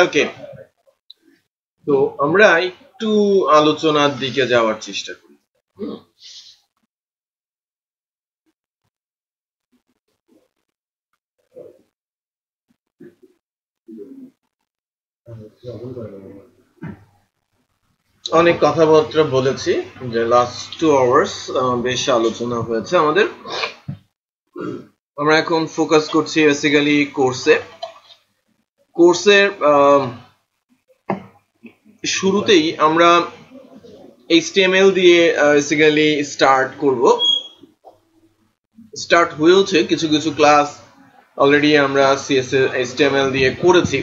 ওকে, তো আমরা একটু আলোচনার দিকে যাওয়ার চেষ্টা করি। অনেক কথাবার্তা বলেছি, যে লাস্ট 2 আওয়ার্স বেশ আলোচনা হয়েছে আমাদের। আমরা এখন ফোকাস করছি বেসিক্যালি কোর্সের শুরুতেই আমরা HTML দিয়ে বেসিক্যালি স্টার্ট করব। স্টার্ট হয়েছে কিছু কিছু ক্লাস অলরেডি আমরা CSS HTML দিয়ে করেছি।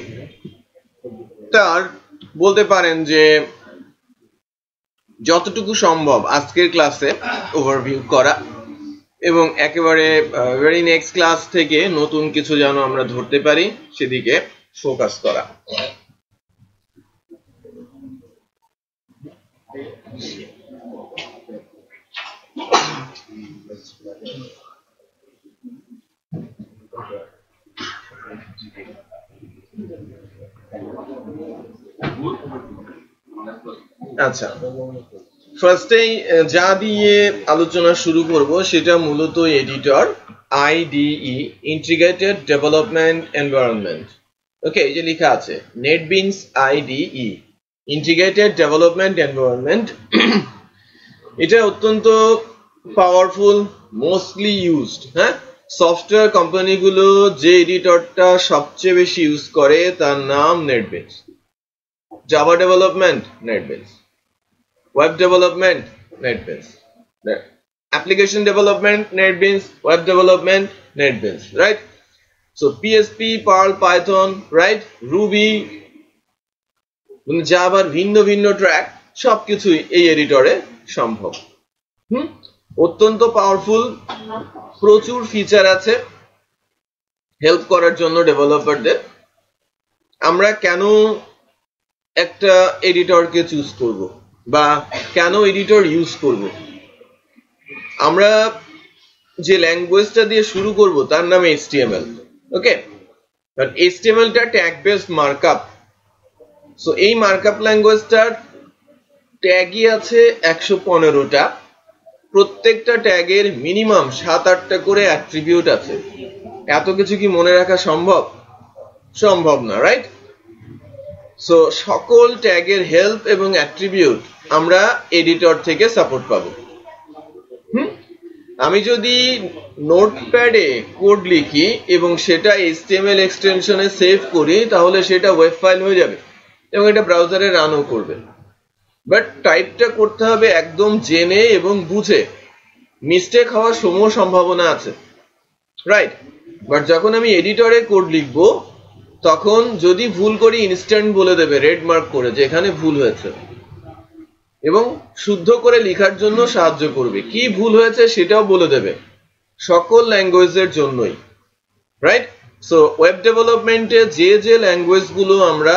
তার বলতে পারেন যে যতটুকু সম্ভব আজকের ক্লাসে ওভারভিউ করা, এবং একেবারে ভেরি নেক্সট ক্লাস থেকে নতুন কিছু যেন আমরা ধরতে পারি সেদিকে ফোকাস করা। আচ্ছা, ফার্স্টেই যা দিয়ে আলোচনা শুরু করব সেটা মূলত editor IDE, integrated development environment. Okay, এই যে লেখা আছে NetBeans IDE, integrated development environment. এটা অত্যন্ত পাওয়ারফুল, মোস্টলি ইউজড। হ্যাঁ, সফটওয়্যার কোম্পানিগুলো যে এডিটরটা সবচেয়ে বেশি ইউজ করে তার নাম NetBeans। Java development NetBeans, web development NetBeans, application development NetBeans, web development NetBeans, right? So PHP, Perl, Python, right, Ruby, Java ভিন্ন ভিন্ন ট্র্যাক সবকিছুই এই এডিটরে সম্ভব। অত্যন্ত পাওয়ারফুল, প্রচুর ফিচার আছে হেল্প করার জন্য ডেভেলপারদের। আমরা কেন একটা এডিটরকে চুজ করব বা কেন এডিটর ইউজ করব? আমরা যে ল্যাঙ্গুয়েজটা দিয়ে শুরু করব তার নাম HTML। ওকে, বাট HTMLটা ট্যাগ বেসড মার্কআপ। সো এই মার্কআপ ল্যাঙ্গুয়েজটার ট্যাগই আছে 115টা। প্রত্যেকটা ট্যাগের মিনিমাম 7-8টা করে অ্যাট্রিবিউট আছে। এত কিছু কি মনে রাখা সম্ভব? সম্ভব না, রাইট? সো সকল ট্যাগের হেল্প এবং অ্যাট্রিবিউট আমরা এডিটর থেকে সাপোর্ট পাবো। আমি যদি নোটপ্যাডে কোড লিখি এবং সেটা HTML এক্সটেনশনে সেভ করি তাহলে সেটা ওয়েব ফাইল হয়ে যাবে এবং এটা ব্রাউজারে রানও করবে। বাট টাইপটা করতে হবে একদম জেনে এবং বুঝে, মিস্টেক হওয়ার সমূহ সম্ভাবনা আছে, রাইট? বাট যখন আমি এডিটরে কোড লিখবো তখন যদি ভুল করি ইনস্ট্যান্ট বলে দেবে রেড মার্ক করে যে এখানে ভুল হয়েছে, এবং শুদ্ধ করে লেখার জন্য সাহায্য করবে। কি ভুল হয়েছে সেটাও বলে দেবে, সকল ল্যাঙ্গুয়েজের জন্যই, রাইট? সো ওয়েব ডেভেলপমেন্টে যে যে ল্যাঙ্গুয়েজগুলো আমরা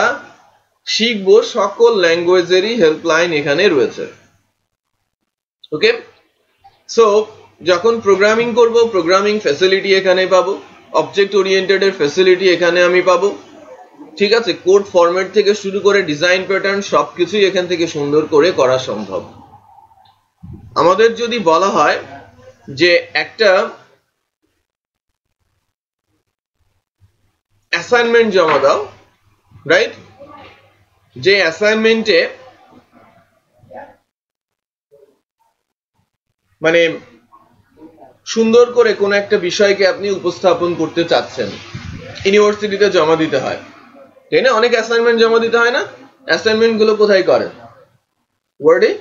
শিখবো সকল ল্যাঙ্গুয়েজেরই হেল্পলাইন এখানে রয়েছে। ওকে, সো যখন প্রোগ্রামিং করব প্রোগ্রামিং ফ্যাসিলিটি এখানে পাবো, অবজেক্ট ওরিয়েন্টেড এর ফ্যাসিলিটি এখানে আমি পাবো, ঠিক আছে? কোড ফরম্যাট থেকে শুরু করে ডিজাইন প্যাটার্ন সবকিছুই এখান থেকে সুন্দর করে করা সম্ভব। আমাদের যদি বলা হয় যে একটা অ্যাসাইনমেন্ট জমা দাও, রাইট? যে অ্যাসাইনমেন্টে মানে সুন্দর করে কোন একটা বিষয়কে আপনি উপস্থাপন করতে চাচ্ছেন, ইউনিভার্সিটিতে জমা দিতে হয়, তাই না? অনেক অ্যাসাইনমেন্ট জমা দিতে হয় না? অ্যাসাইনমেন্ট গুলো কোথায় করেন? ওয়ার্ডে?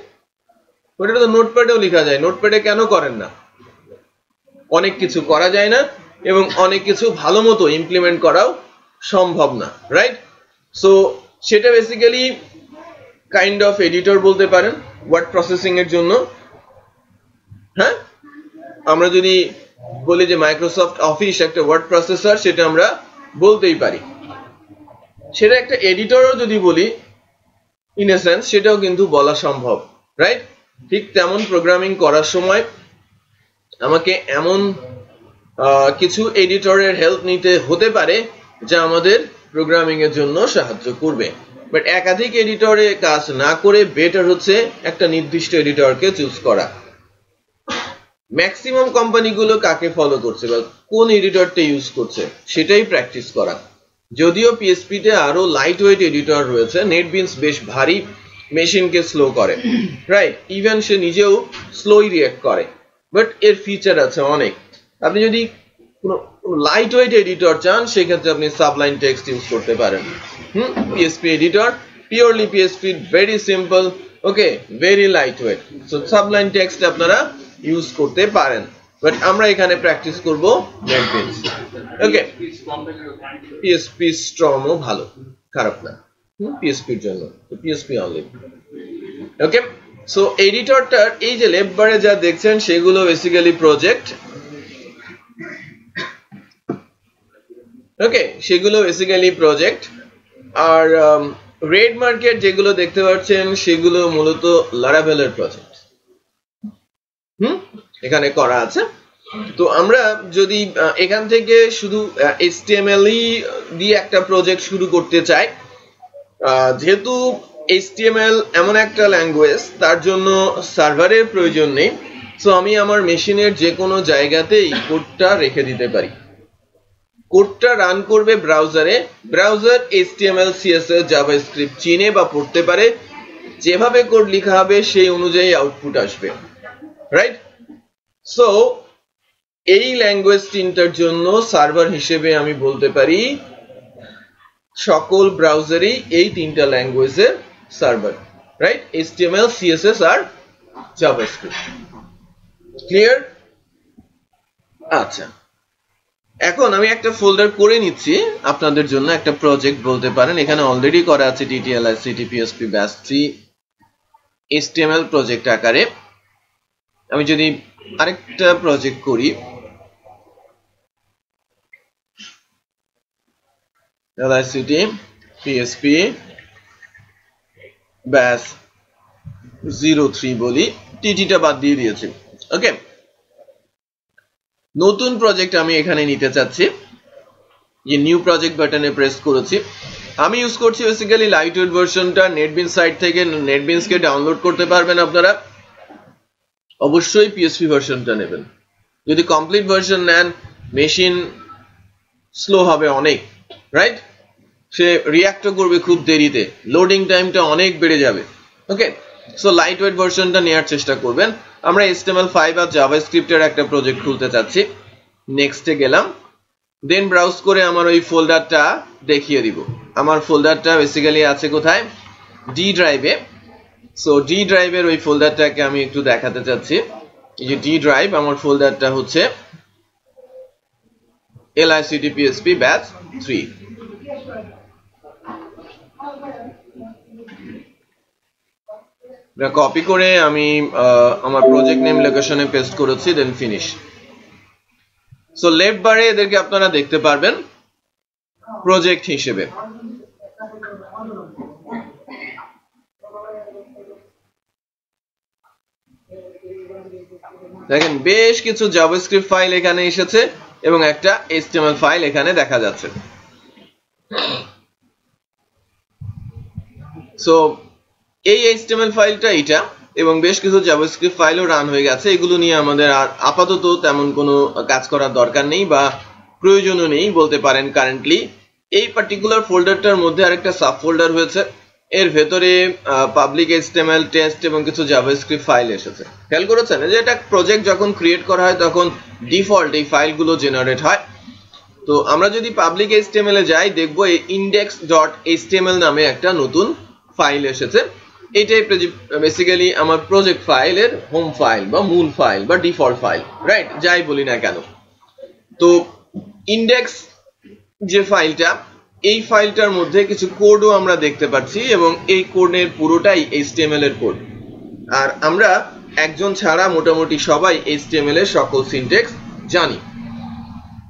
ওটা তো নোটপ্যাডেও লেখা যায়। নোটপ্যাডে কেন করেন না? অনেক কিছু করা যায় না এবং অনেক কিছু ভালো মতো ইমপ্লিমেন্ট করাও সম্ভব না, রাইট? সো সেটা বেসিক্যালি কাইন্ড অফ এডিটর বলতে পারেন ওয়ার্ড প্রসেসিং এর জন্য। হ্যাঁ, আমরা যদি বলি যে মাইক্রোসফট অফিস একটা ওয়ার্ড প্রসেসর, সেটা আমরা বলতেই পারি। সেটা একটা এডিটরও যদি বলি ইন এ সেন্স, সেটাও কিন্তু বলা সম্ভব, রাইট? ঠিক তেমন প্রোগ্রামিং করার সময় আমাকে এমন কিছু এডিটরের হেল্প নিতে হতে পারে যা আমাদের প্রোগ্রামিং এর জন্য সাহায্য করবে। বাট একাধিক এডিটরে কাজ না করে বেটার হচ্ছে একটা নির্দিষ্ট এডিটরকে চুজ করা। ম্যাক্সিমাম কোম্পানিগুলো কাকে ফলো করছে বা কোন এডিটরটা ইউজ করছে সেটাই প্র্যাকটিস করা। যদিও পিএসপি তে আরো লাইট ওয়েট এডিটর রয়েছে, নেটবিনস বেশ ভারী, মেশিনকে স্লো করে, রাইট? ইভেন সে নিজেও স্লোই রিঅ্যাক্ট করে, বাট এর ফিচার আছে অনেক। আপনি যদি কোনো লাইট ওয়েট এডিটর চান সেক্ষেত্রে আপনি সাবলাইম টেক্সট ইউজ করতে পারেন। PSP editor, purely PSP, very simple, okay, very lightweight. So Sublime Text আপনারা ইউজ করতে পারেন, বাট আমরা এখানে প্র্যাকটিস করব নেটবিনস। ওকে, পিএসপি স্ট্রমও ভালো, খারাপ না পিএসপির জন্য, পিএসপি অনলি। ওকে, সো এডিটরটার এই যে লেফট বারে যা দেখছেন সেগুলো বেসিক্যালি প্রজেক্ট। ওকে, সেগুলো বেসিক্যালি প্রজেক্ট। আর রেড মার্কেট যেগুলো দেখতে পাচ্ছেন সেগুলো মূলত লারাভেলের প্রজেক্ট এখানে করা আছে। তো আমরা যদি এখান থেকে শুধু HTML দিয়ে একটা প্রজেক্ট শুরু করতে চাই, যেহেতু HTML এমন একটা ল্যাঙ্গুয়েজ তার জন্য সার্ভারের প্রয়োজন নেই, সো আমি আমার মেশিনের যে কোনো জায়গাতেই কোডটা রেখে দিতে পারি। কোডটা রান করবে ব্রাউজারে, ব্রাউজার HTML CSS জাভাস্ক্রিপ্ট চিনে বা পড়তে পারে, যেভাবে কোড লেখা হবে সেই অনুযায়ী আউটপুট আসবে, রাইট? সো এই ল্যাঙ্গুয়েজ তিনটার জন্য সার্ভার হিসেবে আমি বলতে পারি সকল ব্রাউজারই এই তিনটা ল্যাঙ্গুয়েজের সার্ভার, রাইট? HTML CSS আর জাভাস্ক্রিপ্ট। ক্লিয়ার? আচ্ছা, এখন আমি একটা ফোল্ডার করে নিচ্ছি আপনাদের জন্য, একটা প্রজেক্ট বলতে পারেন। এখানে অলরেডি করা আছে TTLICT PSP ব্যাস 3 HTML প্রজেক্ট আকারে। আমি যদি আরেকটা প্রজেক্ট করি, LICT PSP ব্যাস 03 বলি, টিটিটা বাদ দিয়ে দিয়েছি। ওকে, নতুন প্রজেক্ট আমি এখানে নিতে চাচ্ছি, যে নিউ প্রজেক্ট বাটনে প্রেস করেছি। আমি ইউজ করছি বেসিক্যালি লাইটওয়েট ভার্সনটা। নেটবিনস সাইট থেকে নেটবিনসকে ডাউনলোড করতে পারবেন আপনারা। অবশ্যই PSP ভার্সনটা নেবেন। যদি কমপ্লিট ভার্সন নেন মেশিন স্লো হবে অনেক, রাইট? সে রিঅ্যাক্টও করবে খুব দেরিতে, লোডিং টাইমটা অনেক বেড়ে যাবে। ওকে, সো লাইটওয়েট ভার্সনটা নেওয়ার চেষ্টা করবেন। আমরা HTML5 আর জাভাস্ক্রিপ্টের একটা প্রজেক্ট খুলতে চাচ্ছি। নেক্সটে গেলাম, দেন ব্রাউজ করে আমার ওই ফোল্ডারটা দেখিয়ে দিব। আমার ফোল্ডারটা বেসিক্যালি আছে কোথায়? ডি ড্রাইভে। সো ডি ড্রাইভের ওই ফোল্ডারটাকে আমি একটু দেখাতে চাচ্ছি। এই যে ডি ড্রাইভ, আমার ফোল্ডারটা হচ্ছে LICT PSP ব্যাচ 3। কপি করে আমি আমার প্রজেক্ট নেম লোকেশনে পেস্ট করেছি, দেন ফিনিশ। সো লেফট বারে এদেরকে আপনারা দেখতে পারবেন প্রজেক্ট হিসেবে। দেখেন বেশ কিছু জাভাস্ক্রিপ্ট ফাইল এখানে এসেছে এবং একটা HTML ফাইল এখানে দেখা যাচ্ছে। সো এই HTML ফাইলটা এটা, এবং বেশ কিছু জাভাস্ক্রিপ্ট ফাইলও রান হয়ে গেছে। এগুলো নিয়ে আমাদের আর আপাতত তেমন কোনো কাজ করার দরকার নেই বা প্রয়োজনও নেই বলতে পারেন কারেন্টলি। এই পার্টিকুলার ফোল্ডারটার মধ্যে আরেকটা সাব ফোল্ডার হয়েছে, এর ভেতরে পাবলিক HTML টেস্ট এবং কিছু জাভাস্ক্রিপ্ট ফাইল এসেছে। খেয়াল করেছেন যে এটা প্রজেক্ট যখন ক্রিয়েট করা হয় তখন ডিফল্ট এই ফাইলগুলো জেনারেট হয়। তো আমরা যদি পাবলিক HTML এ যাই দেখবো এই index.html নামে একটা নতুন ফাইল এসেছে। এটাই বেসিক্যালি আমার প্রজেক্ট ফাইলের হোম ফাইল বা মূল ফাইল বা ডিফল্ট ফাইল, রাইট? যাই বলি না কেন। তো ইন্ডেক্স যে ফাইলটা, এই ফাইলটার মধ্যে কিছু কোডও আমরা দেখতে পাচ্ছি এবং এই কোডের পুরোটাই HTML এর কোড। আর আমরা একজন ছাড়া মোটামুটি সবাই HTML এর সকল সিনট্যাক্স জানি।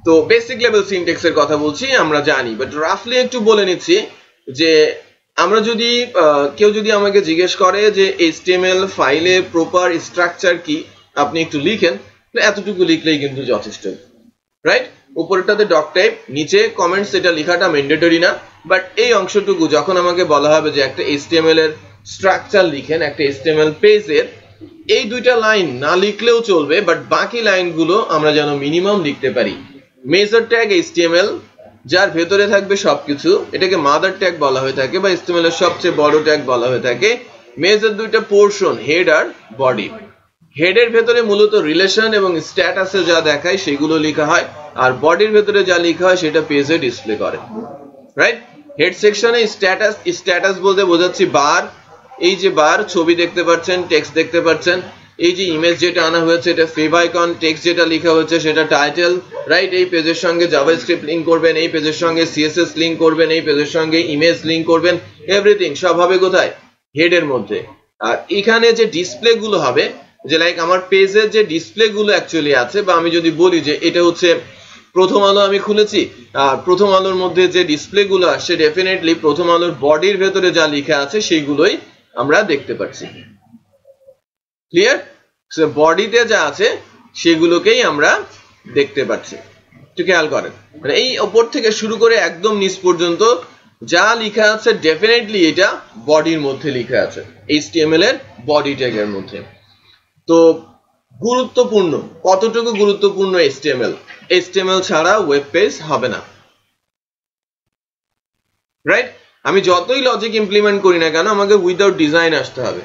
তো বেসিক লেভেল সিনট্যাক্স এর কথা বলছি, আমরা জানি, বাট রাফলি একটু বলে নিচ্ছি যে আমরা যদি কেউ যদি আমাকে জিজ্ঞেস করে যে HTML ফাইলে প্রপার স্ট্রাকচার কি, আপনি একটু লিখেন, এতটুকু লিখলেই কিন্তু যথেষ্ট, রাইট? উপরেরটাতে ডক টাইপ, নিচে কমেন্টস, এটা লেখাটা ম্যান্ডেটরি না। বাট এই অংশটুকু যখন আমাকে বলা হবে যে একটা HTML এর স্ট্রাকচার লিখেন একটা HTML পেজের, এই দুইটা লাইন না লিখলেও চলবে, বাট বাকি লাইনগুলো আমরা যেন মিনিমাম লিখতে পারি। মেজর ট্যাগ HTML যার ভেতরে থাকবে সবকিছু, এটাকে মাদার ট্যাগ বলা হয়ে থাকে বা HTML এর সবচেয়ে বড় ট্যাগ বলা হয়ে থাকে। মেজর দুইটা পোর্শন, হেড আর বডি। হেডের ভেতরে মূলত রিলেশন এবং স্ট্যাটাসে যা দেখায় সেগুলো লেখা হয়, আর বডির ভেতরে যা লেখা হয় সেটা পেজে ডিসপ্লে করে, রাইট? হেড সেকশনে স্ট্যাটাস বলতে বোঝাচ্ছি বার, এই যে বার, ছবি দেখতে পাচ্ছেন, টেক্সট দেখতে পাচ্ছেন, এই যে ইমেজ যেটা আনা হয়েছে এটা ফেভ আইকন, টেক্সট যেটা লেখা হচ্ছে সেটা টাইটেল, রাইট? এই পেজের সঙ্গে জাভাস্ক্রিপ্ট লিংক করবেন, এই পেজের সঙ্গে CSS লিংক করবেন, এই পেজের সঙ্গে ইমেজ লিংক করবেন, এভরিথিং সব হবে কোথায়? হেডের মধ্যে। আর এখানে যে ডিসপ্লে গুলো হবে, যে লাইক আমার পেজের যে ডিসপ্লে গুলো অ্যাকচুয়ালি আছে, বা আমি যদি বলি যে এটা হচ্ছে প্রথম আলো আমি খুলেছি, প্রথম আলোর মধ্যে যে ডিসপ্লে গুলো আসছে ডেফিনেটলি প্রথম আলোর বডির ভেতরে যা লেখা আছে সেইগুলোই আমরা দেখতে পাচ্ছি। ক্লিয়ার? সো বডিতে যা আছে সেগুলোকেই আমরা দেখতে পাচ্ছি। একটু খেয়াল করেন, মানে এই উপর থেকে শুরু করে একদম নিচ পর্যন্ত যা লেখা আছে ডেফিনেটলি এটা বডির মধ্যে লেখা আছে, HTML এর বডি ট্যাগের মধ্যে। তো গুরুত্বপূর্ণ, কতটুকু গুরুত্বপূর্ণ HTML ছাড়া ওয়েব পেজ হবে না, রাইট? আমি যতই লজিক ইমপ্লিমেন্ট করি না কেন আমাকে উইদাউট ডিজাইন আসতে হবে।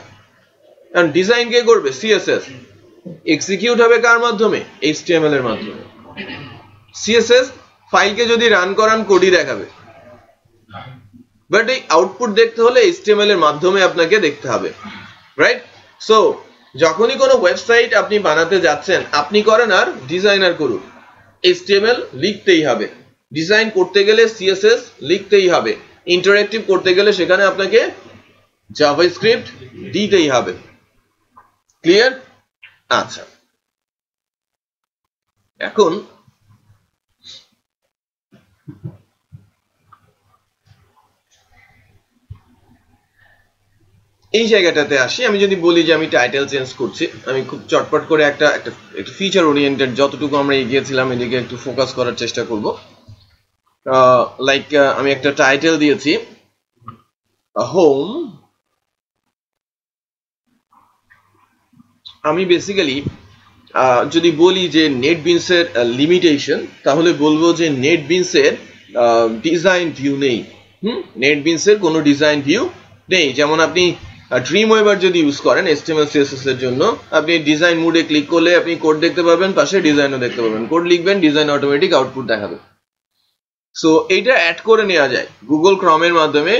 কারণ ডিজাইন কে করবে? CSS। এক্সিকিউট হবে কার মাধ্যমে? HTML এর মাধ্যমে। CSS ফাইলকে যদি রান করান কোডই দেখাবে, বাট এই আউটপুট দেখতে হলে HTML এর মাধ্যমে আপনাকে দেখতে হবে, রাইট? সো যখনই কোনো ওয়েবসাইট আপনি বানাতে যাচ্ছেন, আপনি করেন আর ডিজাইনার করুন, HTML লিখতেই হবে। ডিজাইন করতে গেলে CSS লিখতেই হবে। ইন্টারঅ্যাক্টিভ করতে গেলে সেখানে আপনাকে জাভাস্ক্রিপ্ট দিতেই হবে। ক্লিয়ার? আচ্ছা, এখন এই জায়গাটাতে আসি। আমি যদি বলি যে আমি টাইটেল চেঞ্জ করছি, আমি খুব চটপট করে একটা ফিচার ওরিয়েন্টেড যতটুকু আমরা এগিয়েছিলাম এদিকে একটু ফোকাস করার চেষ্টা করব। লাইক আমি একটা টাইটেল দিয়েছি হোম। আমি বেসিক্যালি যদি বলি যে নেটবিনস এর লিমিটেশন, তাহলে বলবো যে নেটবিনস এর ডিজাইন ভিউ নেই। নেটবিনস এর কোনো ডিজাইন ভিউ নেই। যেমন আপনি ড্রিমওয়েভার যদি ইউজ করেন HTML CSS এর জন্য, আপনি ডিজাইন মোডে ক্লিক করলে আপনি কোড দেখতে পাবেন, পাশে ডিজাইনও দেখতে পাবেন। কোড লিখবেন, ডিজাইন অটোমেটিক আউটপুট দেখাবে। সো এইটা অ্যাড করে নেওয়া যায় গুগল ক্রমের মাধ্যমে।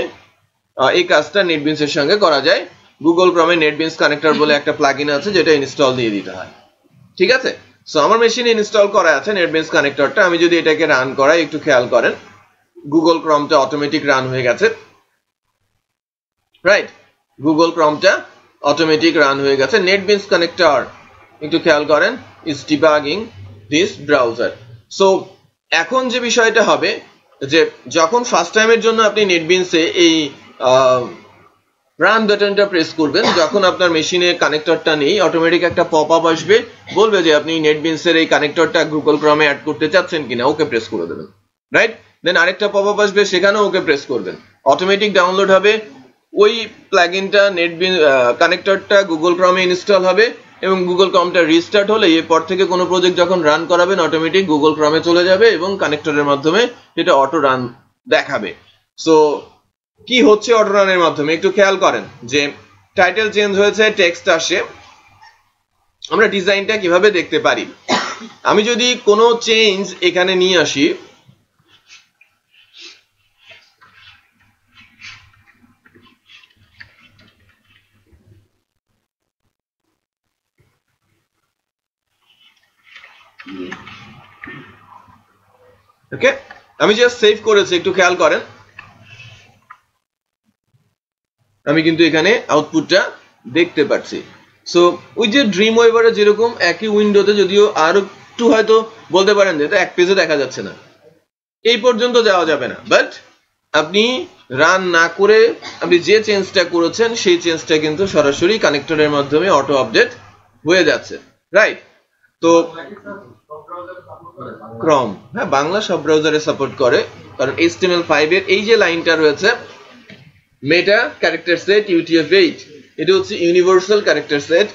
এই কাজটা নেটবিনস এর সঙ্গে করা যায়। গুগল ক্রমে নেটবিনস কানেক্টর বলে একটা প্লাগইন আছে যেটা ইনস্টল দিয়ে দিতে হয়, ঠিক আছে? সো আমার মেশিনে ইনস্টল করা আছে নেটবিনস কানেক্টরটা। আমি যদি এটাকে রান করাই, একটু খেয়াল করেন গুগল ক্রমটা অটোমেটিক রান হয়ে গেছে, রাইট? গুগল ক্রমটা অটোমেটিক রান হয়ে গেছে। নেটবিনস কানেক্টর একটু খেয়াল করেন is debugging this browser. So এখন যে বিষয়টা হবে যে যখন ফার্স্ট টাইমের জন্য আপনি নেটবিনসে এই রান বাটনটা প্রেস করবেন, যখন আপনার মেশিনে কানেক্টরটা নেই অটোমেটিক একটা পপ আপ আসবে, বলবে যে আপনি নেটবিনসের এই কানেক্টরটা গুগল ক্রমে অ্যাড করতে চাচ্ছেন কিনা, ওকে প্রেস করে দেবেন, রাইট? দেন আরেকটা পপ আপ আসবে, সেখানেও ওকে প্রেস করবেন। অটোমেটিক ডাউনলোড হবে, ওই প্লাগইনটা নেটবিন কানেক্টরটা গুগল ক্রমে ইনস্টল হবে, এবং গুগল ক্রমটা রিস্টার্ট হলে এরপর থেকে কোনো প্রজেক্ট যখন রান করাবেন অটোমেটিক গুগল ক্রমে চলে যাবে এবং কানেক্টরের মাধ্যমে সেটা অটো রান দেখাবে। সো কি হচ্ছে অটো রানের মাধ্যমে একটু খেয়াল করেন যে টাইটেল চেঞ্জ হয়েছে, টেক্সট আসে। আমরা ডিজাইনটা কিভাবে দেখতে পারি? আমি যদি কোনো চেঞ্জ এখানে নিয়ে আসি, ওকে, আমি জাস্ট সেভ করেছি, একটু খেয়াল করেন আমি কিন্তু এখানে আউটপুটটা দেখতে পাচ্ছি। সো ওই যে ড্রিমওয়েভারে যেরকম একই উইন্ডোতে, যদিও আর একটু হয়তো বলতে পারেন যে এটা এক পেজে দেখা যাচ্ছে না, এই পর্যন্ত যাওয়া যাবে না, বাট আপনি রান না করে আপনি যে চেঞ্জটা করেছেন সেই চেঞ্জটা কিন্তু সরাসরি কানেক্টরের মাধ্যমে অটো আপডেট হয়ে যাচ্ছে, রাইট? তো ক্রম, হ্যাঁ, বাংলা সব ব্রাউজারে সাপোর্ট করে। কারণ HTML5 এর এই যে লাইনটা রয়েছে মেটা ক্যারেক্টার সেট UTF-8, এটা হচ্ছে ইউনিভার্সাল ক্যারেক্টার সেট।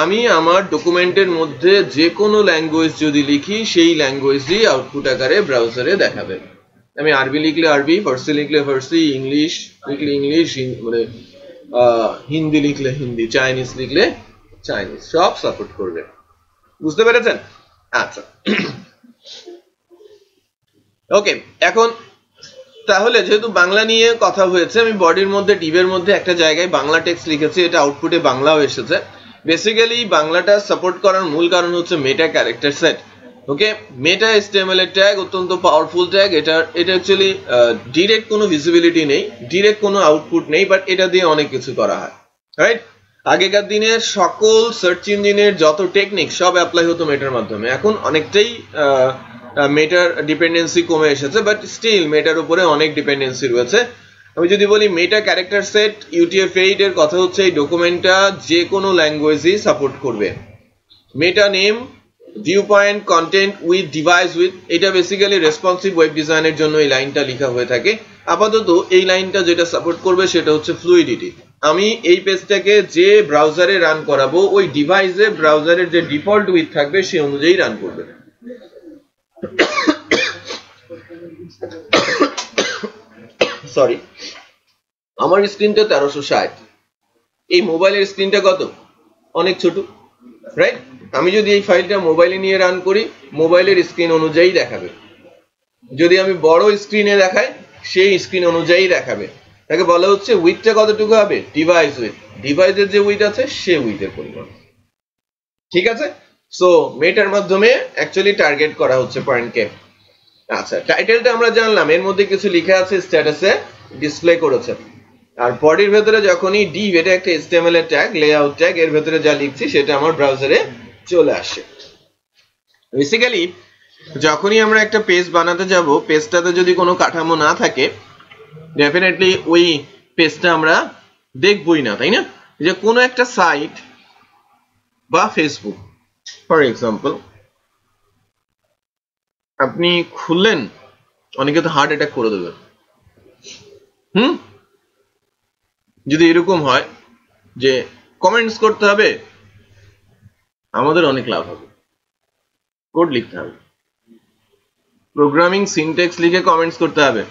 আমি আমার ডকুমেন্টের মধ্যে যে কোনো ল্যাঙ্গুয়েজ যদি লিখি সেই ল্যাঙ্গুয়েজই আউটপুট আকারে ব্রাউজারে দেখাবে। আমি আরবি লিখলে আরবি, ফার্সি লিখলে ফার্সি, ইংলিশ লিখলে ইংলিশ, মানে হিন্দি লিখলে হিন্দি, চাইনিজ লিখলে চাইনিজ, সব সাপোর্ট করবে। বুঝতে পেরেছেন? আচ্ছা, ওকে। এখন তাহলে যেহেতু বাংলা নিয়ে কথা হয়েছে, আমি বডির মধ্যে ডিভের মধ্যে একটা জায়গায় বাংলা টেক্সট লিখেছি, এটা আউটপুটে বাংলাও এসেছে। বেসিক্যালি বাংলাটা সাপোর্ট করার মূল কারণ হচ্ছে মেটা ক্যারেক্টার সেট। ওকে, মেটা HTML এর ট্যাগ অত্যন্ত পাওয়ারফুল ট্যাগ। এটা অ্যাকচুয়ালি ডিরেক্ট কোনো ভিজিবিলিটি নেই, ডিরেক্ট কোনো আউটপুট নেই, বাট এটা দিয়ে অনেক কিছু করা হয়, রাইট? আগেকার দিনের সকল সার্চ ইঞ্জিনের যত টেকনিক সব অ্যাপ্লাই হতো মেটার মাধ্যমে। এখন অনেকটাই মেটার ডিপেন্ডেন্সি কমে এসেছে, বাট স্টিল মেটার উপরে অনেক ডিপেন্ডেন্সি রয়েছে। আমি যদি বলি মেটা ক্যারেক্টার সেট UTF-8 এর কথা হচ্ছে এই ডকুমেন্টটা যে কোনো ল্যাঙ্গুয়েজই সাপোর্ট করবে। Meta name, viewport, content width, device width, এটা বেসিক্যালি রেসপন্সিভ ওয়েব ডিজাইনের জন্য এই লাইনটা লেখা হয়ে থাকে। আপাতত এই লাইনটা যেটা সাপোর্ট করবে সেটা হচ্ছে ফ্লুইডিটি। আমি এই পেজটাকে যে ব্রাউজারে রান করাবো ওই ডিভাইসে ব্রাউজারের যে ডিফল্ট উইথ থাকবে সেই অনুযায়ী রান করবে। সরি, আমার স্ক্রিনটা 1360, এই মোবাইলের স্ক্রিনটা কত? অনেক ছোট, রাইট? আমি যদি এই ফাইলটা মোবাইলে নিয়ে রান করি মোবাইলের স্ক্রিন অনুযায়ী দেখাবে, যদি আমি বড় স্ক্রিনে দেখাই সেই স্ক্রিন অনুযায়ী দেখাবে। তাকে বলা হচ্ছে উইথটা কতটুকু হবে? ডিভাইস উইথ, ডিভাইসের যে উইথ আছে সে উইথের পরিমাণ। ঠিক আছে, সো মেটার মাধ্যমে অ্যাকচুয়ালি টার্গেট করা হচ্ছে পয়েন্টকে। আচ্ছা, টাইটেলটা আমরা জানলাম, এর মধ্যে কিছু লেখা আছে, স্ট্যাটাসে ডিসপ্লে করেছে। আর বডির ভেতরে যখনই ডিভ, এটা একটা HTML এর ট্যাগ, লেআউট ট্যাগ, এর ভেতরে যা লিখছি সেটা আমার ব্রাউজারে চলে আসে। বেসিক্যালি যখনই আমরা একটা পেজ বানাতে যাব, পেজটাতে যদি কোনো কাঠামো না থাকে ডেফিনেটলি ওই পেজটা আমরা দেখবই না, তাই না? যে কোনো একটা সাইট বা ফেসবুক ফর এক্সাম্পল আপনি খুললেন, অনেকে তো হার্ট অ্যাটাক করে দেবে। যদি এরকম হয় যে কমেন্টস করতে হবে, আমাদের অনেক লাভ হবে। কোড লিখতে হবে, প্রোগ্রামিং সিনট্যাক্স লিখে কমেন্টস করতে হবে,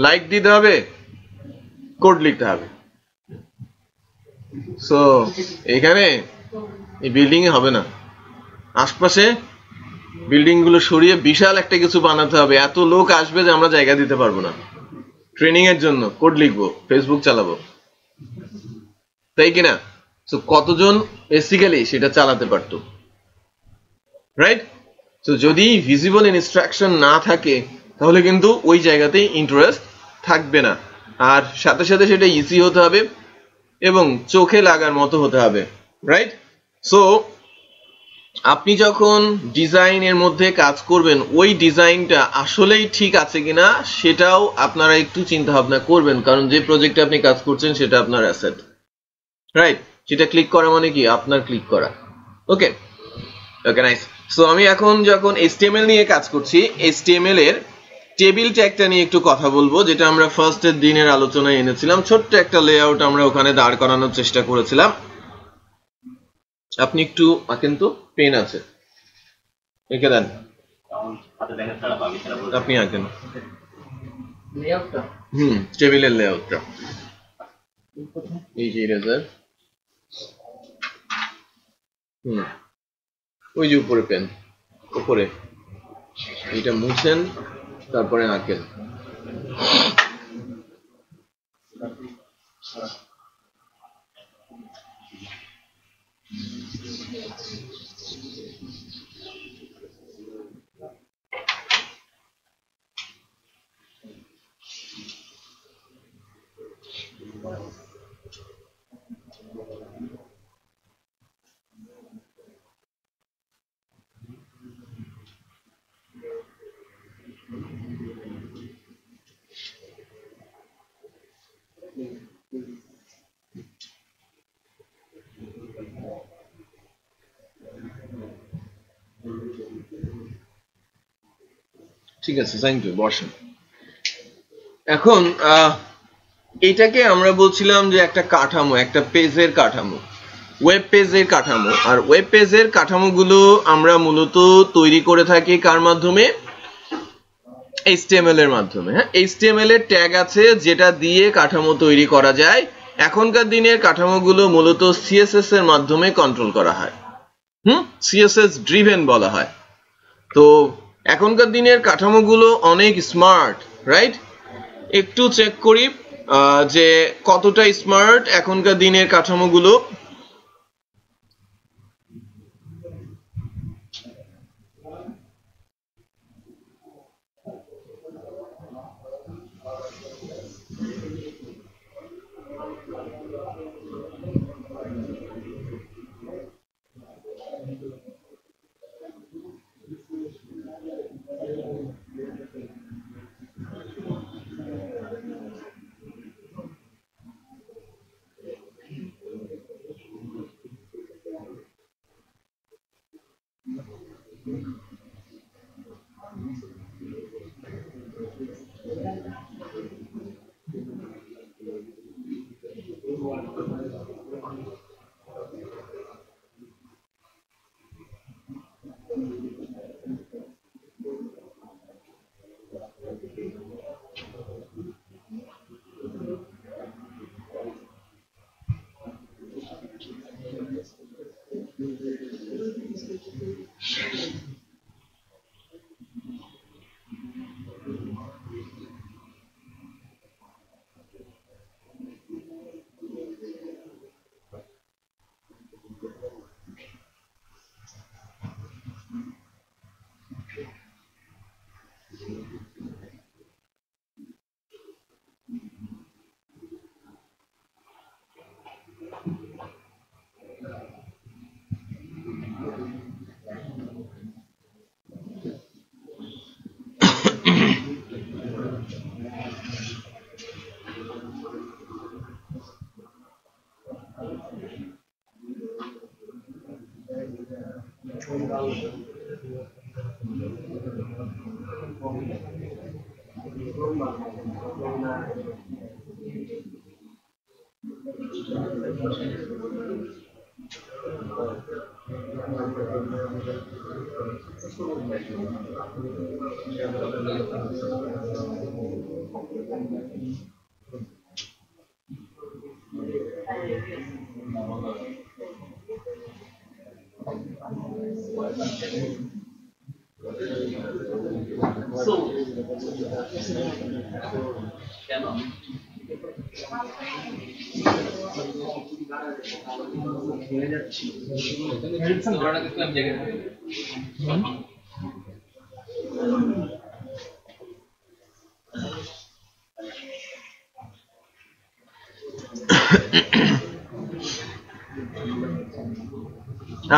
লাইক দিতে হবে, কোড লিখতে হবে। সো এখানে এই বিল্ডিং এ হবে না, আশপাশে বিল্ডিং গুলো সরিয়ে বিশাল একটা কিছু বানাতে হবে। এত লোক আসবে যে আমরা জায়গা দিতে পারবো না। ট্রেনিং এর জন্য কোড লিখবো, ফেসবুক চালাবো, তাই কিনা? সো কতজন বেসিক্যালি সেটা চালাতে পারতো, রাইট? তো যদি ভিজিবল ইনস্ট্রাকশন না থাকে তাহলে কিন্তু ওই জায়গাতেই ইন্টারেস্ট থাকবে না। আর সাথে সাথে সেটা ইজি হতে হবে এবং চোখে লাগার মতো হতে হবে, রাইট? সো আপনি যখন ডিজাইনের মধ্যে কাজ করবেন ওই ডিজাইনটা আসলেই ঠিক আছে কিনা সেটাও আপনারা একটু চিন্তা ভাবনা করবেন, কারণ যে প্রজেক্টে আপনি কাজ করছেন সেটা আপনার অ্যাসেট, রাইট? সেটা ক্লিক করা মানে কি আপনার ক্লিক করা। ওকে, ওকে, নাইস। সো আমি এখন যখন HTML নিয়ে কাজ করছি, HTML এর টেবিল ট্যাগটা নিয়ে একটু কথা বলবো, যেটা আমরা ফার্স্টের দিনের আলোচনায় এনেছিলাম। ছোট্ট একটা লেআউট আমরা ওখানে দাঁড় করানোর চেষ্টা করেছিলাম। আপনি একটু আঁকেন তো, পেন আছে, এঁকে দেন, আপনি আঁকেন টেবিলের লেআউটটা। এই যে ইরেজার, ওই যে উপরে পেন, উপরে এটা মুছেন, তারপরে আঁকেন। ঠিক আছে, থ্যাংক ইউ, বসেন। এখন এটাকে আমরা বলছিলাম যে একটা কাঠামো, একটা পেজের কাঠামো, ওয়েব পেজের কাঠামো। আর ওয়েব পেজের কাঠামোগুলো আমরা মূলত তৈরি করে থাকি কার মাধ্যমে? HTML এর মাধ্যমে। হ্যাঁ, HTML এর ট্যাগ আছে যেটা দিয়ে কাঠামো তৈরি করা যায়। এখনকার দিনের কাঠামোগুলো মূলত CSS এর মাধ্যমে কন্ট্রোল করা হয়। CSS ড্রিভেন বলা হয়। তো এখনকার দিনের কাঠামোগুলো অনেক স্মার্ট, রাইট? একটু চেক করি যে কতটা স্মার্ট এখনকার দিনের কাঠামোগুলো।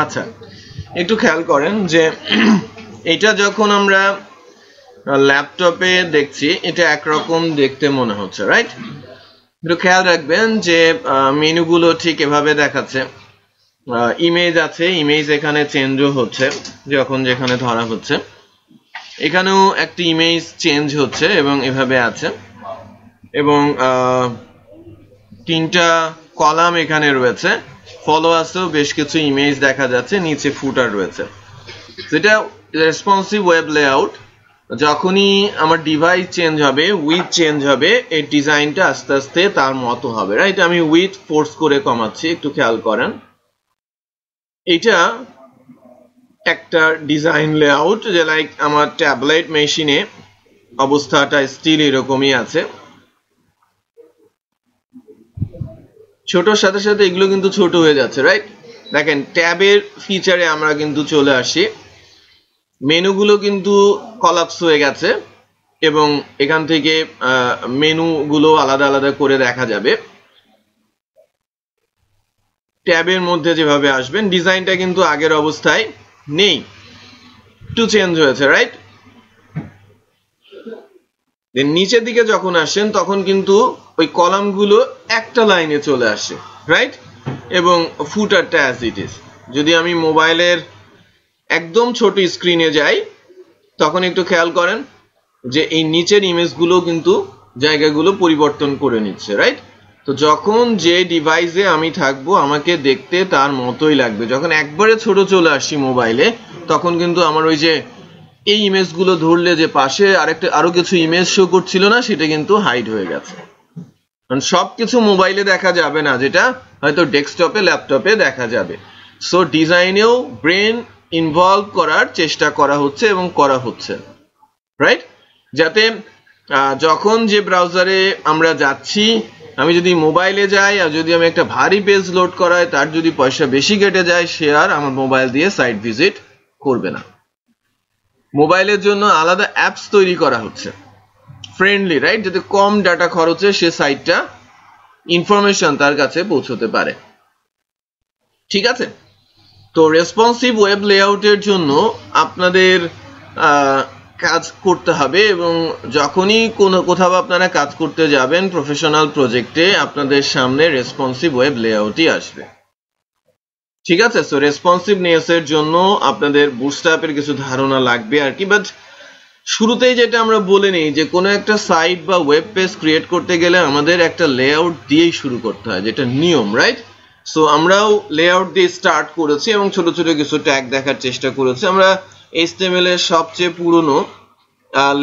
আচ্ছা, একটু খেয়াল করেন যে এটা যখন আমরা ল্যাপটপে দেখছি এটা একরকম দেখতে মনে হচ্ছে, রাইট? একটু খেয়াল রাখবেন যে মেনুগুলো ঠিক এভাবে দেখাচ্ছে। ইমেজ আছে, ইমেজ এখানে চেঞ্জও হচ্ছে যখন যেখানে ধরা হচ্ছে। এখানেও একটা ইমেজ চেঞ্জ হচ্ছে এবং এভাবে আছে, এবং তিনটা কলাম এখানে রয়েছে। ফলোয়ার্সেও বেশ কিছু ইমেজ দেখা যাচ্ছে, নিচে ফুটার রয়েছে। যেটা রেসপন্সিভ ওয়েব লেআউট। যখনই আমার ডিভাইস চেঞ্জ হবে, উইথ চেঞ্জ হবে, এই ডিজাইনটা আস্তে আস্তে তার মতো হবে, রাইট? আমি উইথ ফোর্স করে কমাচ্ছি, একটু খেয়াল করেন। এটা একটা ডিজাইন লেআউট, যে লাইক আমার ট্যাবলেট মেশিনে অবস্থাটা স্টিল এরকমই আছে। ছোটর সাথে সাথে এগুলো কিন্তু ছোট হয়ে যাচ্ছে, রাইট? দেখেন ট্যাবের ফিচারে আমরা কিন্তু চলে আসি, মেনুগুলো কিন্তু কলাপস হয়ে গেছে এবং এখান থেকে মেনুগুলো আলাদা আলাদা করে দেখা যাবে। ট্যাবের মধ্যে যেভাবে আসবেন, ডিজাইনটা কিন্তু আগের অবস্থায় নেই, একটু চেঞ্জ হয়েছে, রাইট? দেন নিচের দিকে যখন আসেন তখন কিন্তু ওই কলামগুলো একটা লাইনে চলে আসে, রাইট? এবং ফুটারটা অ্যাজ ইট ইজ। যদি আমি মোবাইলের একদম ছোট স্ক্রিনে যাই তখন একটু খেয়াল করেন, যে এই নিচের ইমেজগুলো কিন্তু জায়গাগুলো পরিবর্তন করে নিচ্ছে, রাইট? তো যখন যে ডিভাইসে আমি থাকবো আমাকে দেখতে তার মতোই লাগবে। যখন একবারে ছোট চলে আসি মোবাইলে, তখন কিন্তু আমার ওই যে এই ইমেজগুলো ধরলে যে পাশে আরো কিছু ইমেজ শো করছিল না, সেটা কিন্তু হাইড হয়ে গেছে। কারণ সবকিছু মোবাইলে দেখা যাবে না, যেটা হয়তো ডেস্কটপে ল্যাপটপে দেখা যাবে। সো ডিজাইনেও ব্রেন ইনভলভ করার চেষ্টা করা হচ্ছে এবং করা হচ্ছে, রাইট? যাতে যখন যে ব্রাউজারে আমরা যাচ্ছি, আমি যদি মোবাইলে যাই আর যদি আমি একটা ভারী পেজ লোড করাই, তার যদি পয়সা বেশি কেটে যায়, সে আর আমার মোবাইল দিয়ে সাইট ভিজিট করবে না। মোবাইলের জন্য আলাদা অ্যাপস তৈরি করা হচ্ছে, ফ্রেন্ডলি, রাইট? যাতে কম ডাটা খরচে সে সাইটটা ইনফরমেশন তার কাছে পৌঁছতে পারে। ঠিক আছে? তো রেসপন্সিভ ওয়েব লেআউটের জন্য আপনাদের কাজ করতে হবে, এবং যখনই কোথাও আপনারা কাজ করতে যাবেন প্রফেশনাল প্রজেক্টে, আপনাদের সামনে রেসপন্সিভ ওয়েব লেআউটই আসবে। ঠিক আছে? সো রেসপন্সিভনেস এর জন্য আপনাদের বুটস্ট্র্যাপের কিছু ধারণা লাগবে আর কি। বাট শুরুতেই যেটা আমরা বলে নিই যে কোনো একটা সাইট বা ওয়েব পেজ ক্রিয়েট করতে গেলে আমাদের একটা লেআউট দিয়েই শুরু করতে হয়, যেটা নিয়ম, রাইট? সো আমরাও লেআউট দিয়ে স্টার্ট করেছি এবং ছোট ছোট কিছু ট্যাগ দেখার চেষ্টা করেছি। আমরা HTML এর সবচেয়ে পুরনো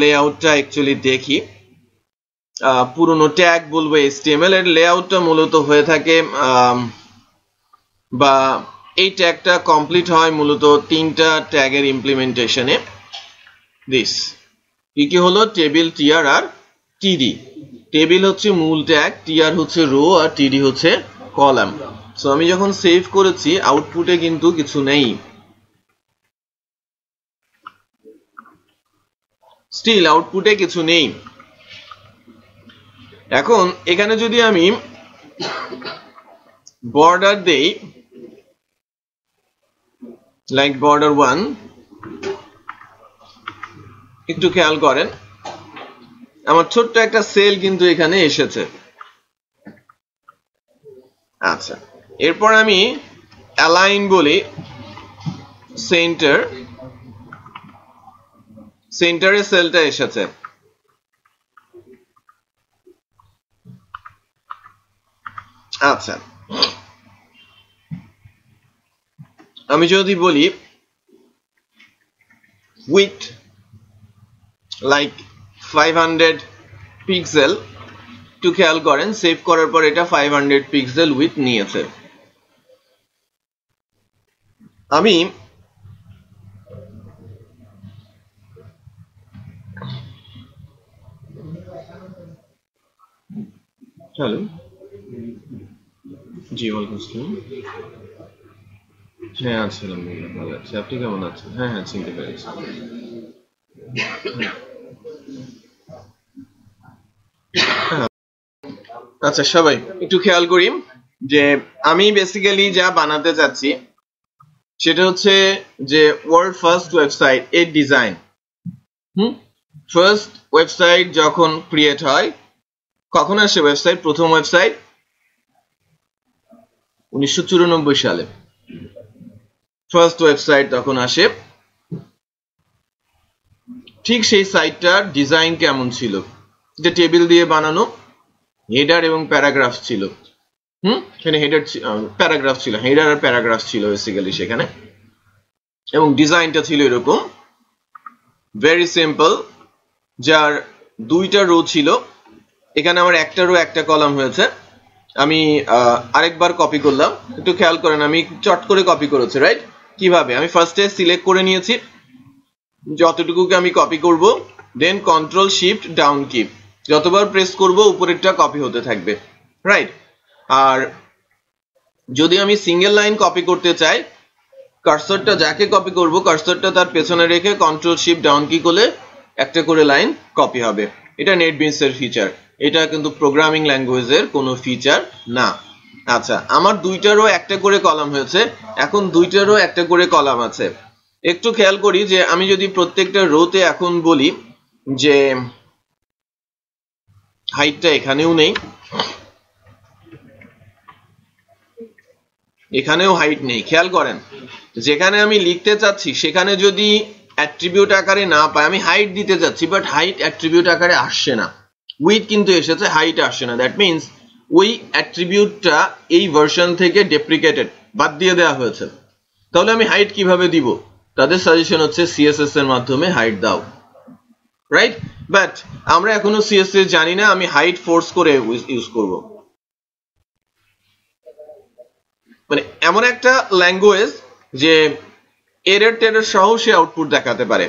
লেআউটটা অ্যাকচুয়ালি দেখি। পুরনো ট্যাগ বলবো HTML এর লেআউটটা মূলত হয়ে থাকে বা এই ট্যাগটা কমপ্লিট হয় মূলত তিনটা ট্যাগের ইমপ্লিমেন্টেশনে। দিস কি হলো? টেবিল, টিআর আর টিডি। টেবিল হচ্ছে মূল ট্যাগ, টিআর হচ্ছে রো, আর টিডি হচ্ছে কলাম। সো আমি যখন সেভ করেছি আউটপুটে কিন্তু কিছু নেই, স্টিল আউটপুটে কিছু নেই। এখন এখানে যদি আমি বর্ডার দেই, লাইক বর্ডার 1, একটু খেয়াল করেন আমার ছোট্ট একটা সেল কিন্তু এখানে এসেছে। আচ্ছা, এরপর আমি অ্যালাইন বলি, সেন্টারে সেলটা এসেছে। আচ্ছা, আমি যদি বলি উইথ লাইক 500 পিক্সেল, একটু খেয়াল করেন সেভ করার পর এটা 500 পিক্সেল উইথ নিয়েছে। আমি হ্যালো, জি ওয়ালাইকুম আসসালাম। হ্যাঁ আছি, আলহামদুলিল্লাহ ভালো আছি। আপনি কেমন আছেন? হ্যাঁ হ্যাঁ, চিনতে পেরেছি। আচ্ছা, সবাই একটু খেয়াল করি যে আমি বেসিক্যালি যা বানাতে চাচ্ছি সেটা হচ্ছে যে ওয়ার্ল্ড ফার্স্ট ওয়েবসাইট এর ডিজাইন। ফার্স্ট ওয়েবসাইট যখন ক্রিয়েট হয়, কখন আসে ওয়েবসাইট? প্রথম ওয়েবসাইট 1994 সালে ফার্স্ট ওয়েবসাইট তখন আসে। ঠিক সেই সাইটটার ডিজাইন কেমন ছিল? যে টেবিল দিয়ে বানানো, হেডার এবং প্যারাগ্রাফ ছিল। এখানে হেডার প্যারাগ্রাফ ছিল, হেডার আর প্যারাগ্রাফ ছিল বেসিক্যালি সেখানে, এবং ডিজাইনটা ছিল এরকম ভেরি সিম্পল, যার দুইটা রো ছিল। এখানে আমার একটা রো একটা কলাম হয়েছে। আমি আরেকবার কপি করলাম, একটু খেয়াল করেন আমি চট করে কপি করেছি, রাইট? কিভাবে? আমি ফার্স্টে সিলেক্ট করে নিয়েছি যতটুকুকে আমি কপি করব, দেন কন্ট্রোল শিফট ডাউন কি যতবার প্রেস করব উপরেরটা কপি হতে থাকবে, রাইট? আর যদি আমি সিঙ্গেল লাইন কপি করতে চাই, কার্সরটা যাকে কপি করব কার্সরটা তার পেছনে রেখে কন্ট্রোল শিফট ডাউন কি করলে একটা করে লাইন কপি হবে। এটা নেটবিনস এর ফিচার, এটা কিন্তু প্রোগ্রামিং ল্যাঙ্গুয়েজের কোনো ফিচার না। আচ্ছা, আমার দুইটারও একটা করে কলাম হয়েছে, এখন দুইটারও একটা করে কলাম আছে। একটু খেয়াল করি যে আমি যদি প্রত্যেকটা রোতে এখন বলি যে হাইটটা এখানেও নেই, এখানেও হাইট নেই। খেয়াল করেন যেখানে আমি লিখতে চাচ্ছি সেখানে যদি অ্যাট্রিবিউট আকারে না পাই, আমি হাইট দিতে যাচ্ছি বাট হাইট অ্যাট্রিবিউট আকারে আসছে না, উইথ কিন্তু এসেছে, হাইট আসছে না। দ্যাট মিনস ওই অ্যাট্রিবিউটটা এই ভার্সন থেকে ডেপ্রিকেটেড, বাদ দিয়ে দেওয়া হয়েছে। তাহলে আমি হাইট কিভাবে দিব? তাদের সাজেশন হচ্ছে সিএসএস এর মাধ্যমে হাইট দাও, রাইট? বাট আমরা এখনো সিএসএস জানি না, আমি হাইট ফোর্স করে ইউজ করব। মানে এমন একটা ল্যাঙ্গুয়েজ যে এরর টেরর সহ সে আউটপুট দেখাতে পারে।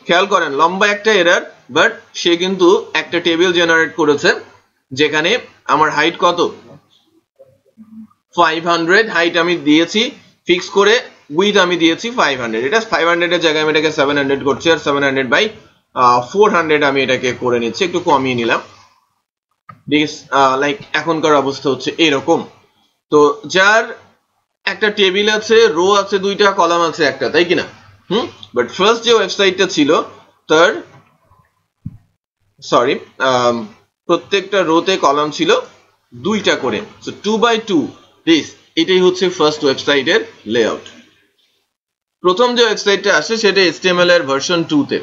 খেয়াল করেন, লম্বা একটা এরর, বাট সে কিন্তু একটা টেবিল জেনারেট করেছে যেখানে আমার হাইট কত, 500 হাইট আমি দিয়েছি ফিক্স করে, উইথ আমি দিয়েছি 500। এটা 500 এর জায়গায় আমি এটাকে 700 করছি, আর 700 বাই 400 আমি এটাকে করে নিচ্ছি, একটু কমিয়ে নিলাম। দিস লাইক এখনকার অবস্থা হচ্ছে এরকম। তো যার একটা টেবিল আছে, রো আছে দুইটা, কলাম আছে একটা, তাই কিনা? বাট ফার্স্ট যে ওয়েবসাইটটা ছিল তার প্রত্যেকটা রোতে কলাম ছিল দুইটা করে, সো 2 বাই 2 দিস, এটাই হচ্ছে ফার্স্ট ওয়েবসাইটের লেআউট। প্রথম যে ওয়েবসাইটটা আসে সেটা HTML এর ভার্সন 2 তে।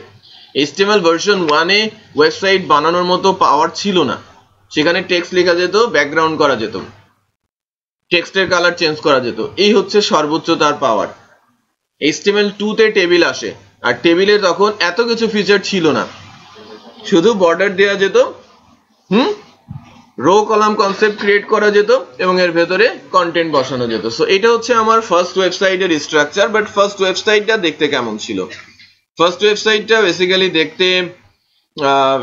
HTML ভার্সন 1 এ ওয়েবসাইট বানানোর মতো পাওয়ার ছিল না, সেখানে টেক্সট লেখা যেত, ব্যাকগ্রাউন্ড করা যেত, টেক্সটের কালার চেঞ্জ করা যেত, এই হচ্ছে সর্বোচ্চ তার পাওয়ার। HTML2 তে টেবিল আসে, আর টেবিলে তখন এত কিছু ফিচার ছিল না, শুধু বর্ডার দেওয়া যেত, রো কলাম কনসেপ্ট ক্রিয়েট করা যেত, এবং এর ভেতরে কন্টেন্ট বসানো যেত। সো এটা হচ্ছে আমার ফার্স্ট ওয়েবসাইটের স্ট্রাকচার। বাট ফার্স্ট ওয়েবসাইটটা দেখতে কেমন ছিল? ফার্স্ট ওয়েবসাইটটা বেসিক্যালি দেখতে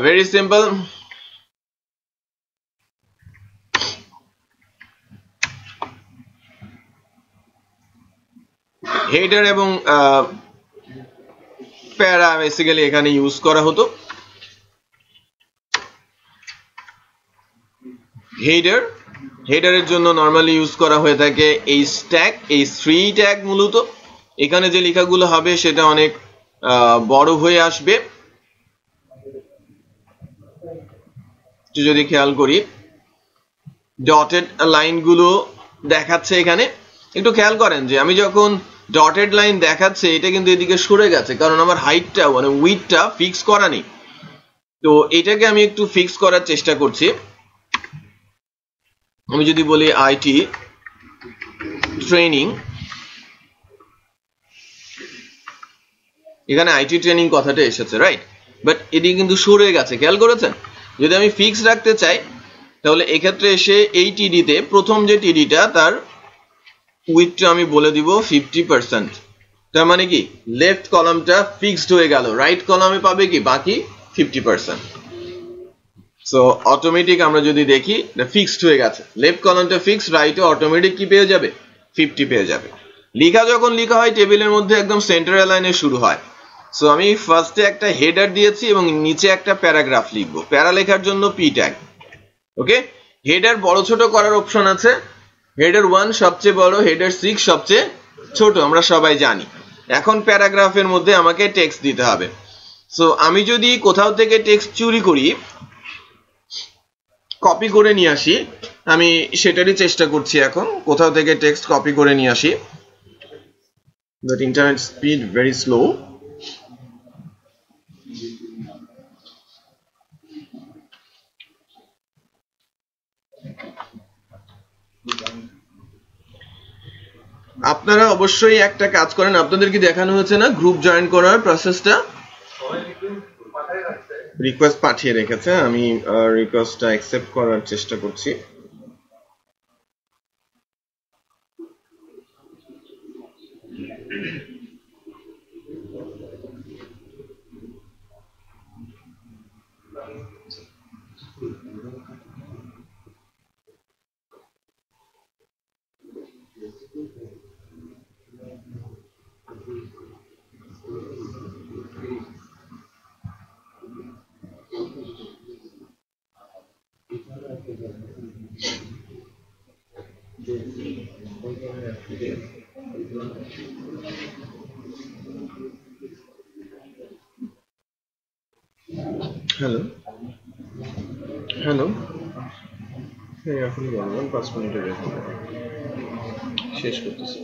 ভেরি সিম্পল। হেডার এবং প্যারা বেসিক্যালি এখানে ইউজ করা হতো। হেডারের জন্য নর্মালি ইউজ করা হয়ে থাকে এই স্ট্যাগ, এই 3 ট্যাগ। মূলত এখানে যে লেখাগুলো হবে সেটা অনেক বড় হয়ে আসবে। যদি খেয়াল করি, ডটেড লাইনগুলো দেখাচ্ছে এখানে, একটু খেয়াল করেন যে আমি যখন ডটেড লাইন দেখাচ্ছে এটা কিন্তু এদিকে সরে গেছে, কারণ আমার হাইটটা মানে উইডথটা ফিক্স করা নেই। তো এটাকে আমি একটু ফিক্স করার চেষ্টা করছি। আমি যদি বলি আইটি ট্রেনিং, এখানে আইটি ট্রেনিং কথাটা এসেছে, রাইট? বাট এদিকে কিন্তু সরে গেছে, খেয়াল করেছেন? যদি আমি ফিক্স রাখতে চাই তাহলে এক্ষেত্রে এসে এই টিডিতে প্রথম যে টিডিটা তার উইডথটা আমি বলে দিব 50%। তার মানে কি লেফট কলামটা ফিক্সড হয়ে গেল, রাইট কলামে পাবে কি বাকি 50%। সো অটোমেটিক আমরা যদি দেখি ফিক্সড হয়ে গেছে, লেফট কলামটা ফিক্সড, রাইটে অটোমেটিক কি পেয়ে যাবে, 50 পেয়ে যাবে। লেখা যখন লেখা হয় টেবিলের মধ্যে একদম সেন্টার লাইনে শুরু হয়। সো আমি ফার্স্টে একটা হেডার দিয়েছি এবং নিচে একটা প্যারাগ্রাফ লিখবো, প্যারা লেখার জন্য পি ট্যাগ। ওকে, হেডার বড় ছোট করার অপশন আছে। হেডার 1 সবচেয়ে বড়, হেডার 6 সবচেয়ে ছোট, আমরা সবাই জানি। এখন প্যারাগ্রাফের মধ্যে আমাকে টেক্সট দিতে হবে। সো আমি যদি কোথাও থেকে টেক্সট চুরি করি, কপি করে নিয়ে আসি, আমি সেটারই চেষ্টা করছি এখন, কোথাও থেকে টেক্সট কপি করে নিয়ে আসি। But internet speed very slow. আপনারা অবশ্যই একটা কাজ করেন, আপনাদের কি দেখানো হয়েছে না গ্রুপ জয়েন করার প্রসেসটা? রিকোয়েস্ট পাঠিয়ে রেখেছে, আমি রিকোয়েস্টটা অ্যাকসেপ্ট করার চেষ্টা করছি। হ্যালো হ্যালো, এখনই বলবেন, 5 মিনিটের শেষ করতেছি।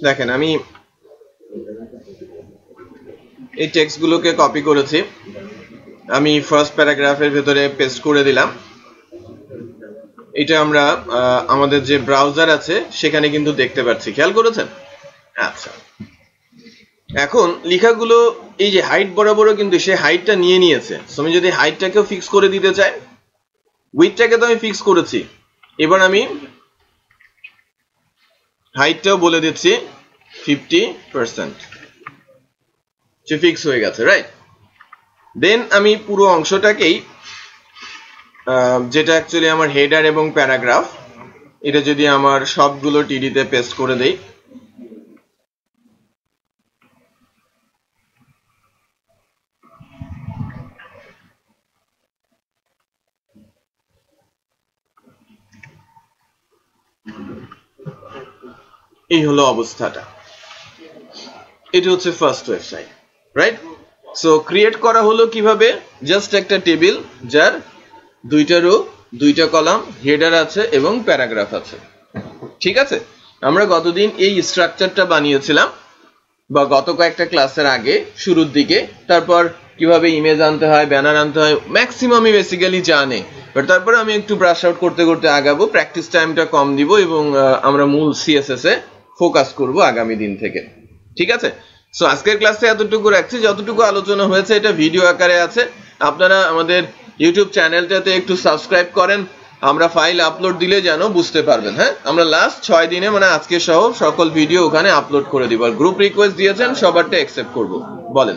দেখেন আমি এই টেক্সট গুলোকে কপি করেছি, আমি ফার্স্ট প্যারাগ্রাফের ভেতরে পেস্ট করে দিলাম। এটা আমরা আমাদের যে ব্রাউজার আছে সেখানে কিন্তু দেখতে পাচ্ছি, খেয়াল করেছেন? আচ্ছা, এখন লেখাগুলো এই যে হাইট বরাবরও কিন্তু সে হাইটটা নিয়ে নিয়েছে। আমি যদি হাইটটাকেও ফিক্স করে দিতে চাই, উইডথটাকে তো আমি ফিক্স করেছি, এবার আমি হাইটটাও বলে দিচ্ছি 50%, সে ফিক্স হয়ে গেছে, রাইট? দেন আমি পুরো অংশটাকেই যেটা অ্যাকচুয়ালি আমার হেডার এবং প্যারাগ্রাফ, এটা যদি আমার সবগুলো টিডিতে পেস্ট করে দেই, এই হলো অবস্থাটা। এটা হচ্ছে first website, right? So create করা হলো কিভাবে? জাস্ট একটা টেবিল যার দুইটা রো, দুইটা কলাম, হেডার আছে এবং প্যারাগ্রাফ আছে, ঠিক আছে? আমরা গতদিন এই স্ট্রাকচারটা বানিয়েছিলাম, বা গত কয়েকটা ক্লাসের আগে শুরুর দিকে। তারপর কিভাবে ইমেজ আনতে হয়, ব্যানার আনতে হয়, ম্যাক্সিমামই বেসিক্যালি জানে, বাট তারপরে আমি একটু ব্রাশ আউট করতে করতে আগাবো, প্র্যাকটিস টাইমটা কম দিব এবং আমরা মূল সিএসএস এ ফোকাস করব আগামী দিন থেকে, ঠিক আছে? সো আজকের ক্লাসে এতটুকু রাখছি, যতটুকু আলোচনা হয়েছে এটা ভিডিও আকারে আছে। আপনারা আমাদের ইউটিউব চ্যানেলটাতে একটু সাবস্ক্রাইব করেন, আমরা ফাইল আপলোড দিলে যেন বুঝতে পারবেন। হ্যাঁ, আমরা লাস্ট 6 দিনে মানে আজকে সহ সকল ভিডিও ওখানে আপলোড করে দিব। আর গ্রুপ রিকোয়েস্ট দিয়েছেন, সবারটা অ্যাকসেপ্ট করব। বলেন।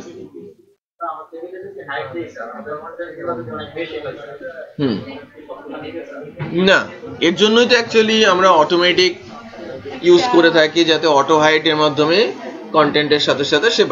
না, এর জন্যই তো অ্যাকচুয়ালি আমরা অটোমেটিক ইউজ করে থাকি, যাতে অটো হাইট এর মাধ্যমে কন্টেন্টের সাথে সাথে সে